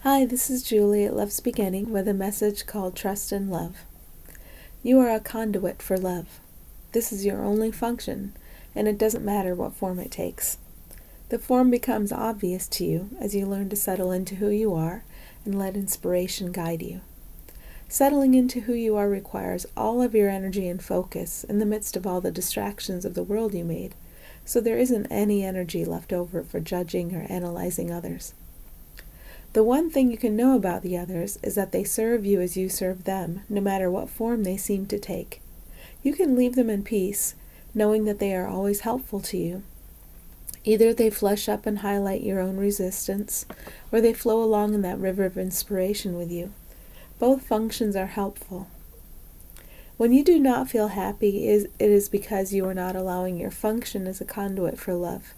Hi, this is Julie at Love's Beginning with a message called Trust and Love. You are a conduit for love. This is your only function, and it doesn't matter what form it takes. The form becomes obvious to you as you learn to settle into who you are and let inspiration guide you. Settling into who you are requires all of your energy and focus in the midst of all the distractions of the world you made, so there isn't any energy left over for judging or analyzing others. The one thing you can know about the others is that they serve you as you serve them, no matter what form they seem to take. You can leave them in peace, knowing that they are always helpful to you. Either they flush up and highlight your own resistance, or they flow along in that river of inspiration with you. Both functions are helpful. When you do not feel happy, it is because you are not allowing your function as a conduit for love.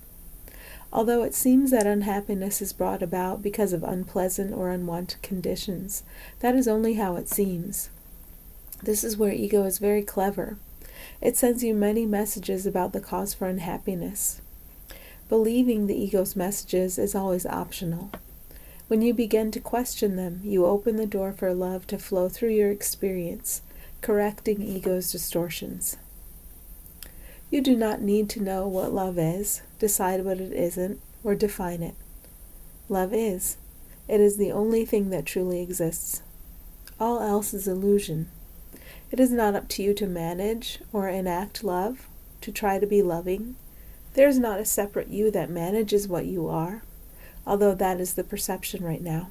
Although it seems that unhappiness is brought about because of unpleasant or unwanted conditions, that is only how it seems. This is where ego is very clever. It sends you many messages about the cause for unhappiness. Believing the ego's messages is always optional. When you begin to question them, you open the door for love to flow through your experience, correcting ego's distortions. You do not need to know what love is, decide what it isn't, or define it. Love is. It is the only thing that truly exists. All else is illusion. It is not up to you to manage or enact love, to try to be loving. There is not a separate you that manages what you are, although that is the perception right now.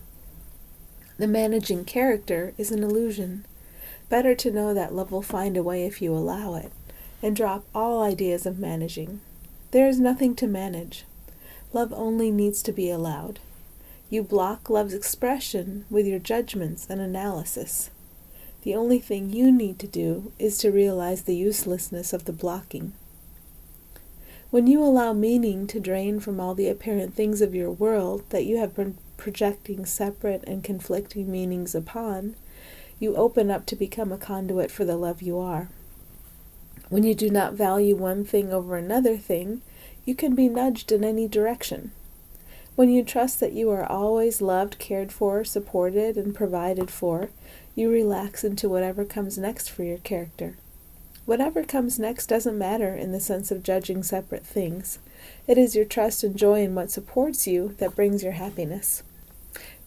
The managing character is an illusion. Better to know that love will find a way if you allow it, and drop all ideas of managing. There is nothing to manage. Love only needs to be allowed. You block love's expression with your judgments and analysis. The only thing you need to do is to realize the uselessness of the blocking. When you allow meaning to drain from all the apparent things of your world that you have been projecting separate and conflicting meanings upon, you open up to become a conduit for the love you are. When you do not value one thing over another thing, you can be nudged in any direction. When you trust that you are always loved, cared for, supported, and provided for, you relax into whatever comes next for your character. Whatever comes next doesn't matter in the sense of judging separate things. It is your trust and joy in what supports you that brings your happiness.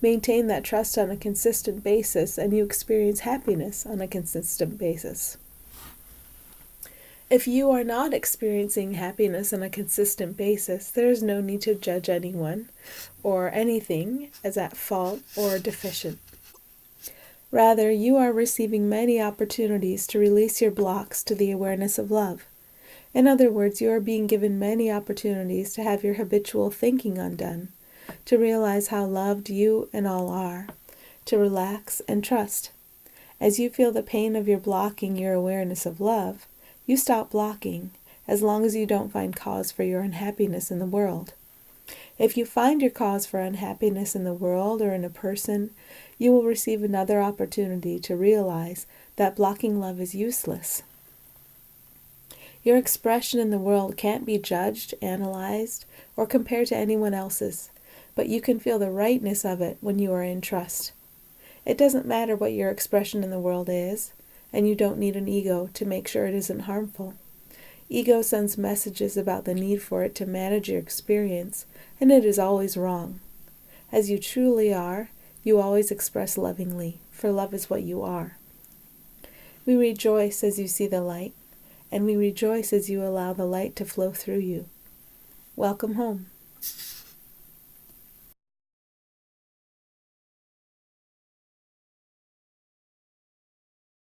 Maintain that trust on a consistent basis, and you experience happiness on a consistent basis. If you are not experiencing happiness on a consistent basis, there is no need to judge anyone or anything as at fault or deficient. Rather, you are receiving many opportunities to release your blocks to the awareness of love. In other words, you are being given many opportunities to have your habitual thinking undone, to realize how loved you and all are, to relax and trust. As you feel the pain of your blocking your awareness of love, you stop blocking, as long as you don't find cause for your unhappiness in the world. If you find your cause for unhappiness in the world or in a person, you will receive another opportunity to realize that blocking love is useless. Your expression in the world can't be judged, analyzed, or compared to anyone else's, but you can feel the rightness of it when you are in trust. It doesn't matter what your expression in the world is, and you don't need an ego to make sure it isn't harmful. Ego sends messages about the need for it to manage your experience, and it is always wrong. As you truly are, you always express lovingly, for love is what you are. We rejoice as you see the light, and we rejoice as you allow the light to flow through you. Welcome home.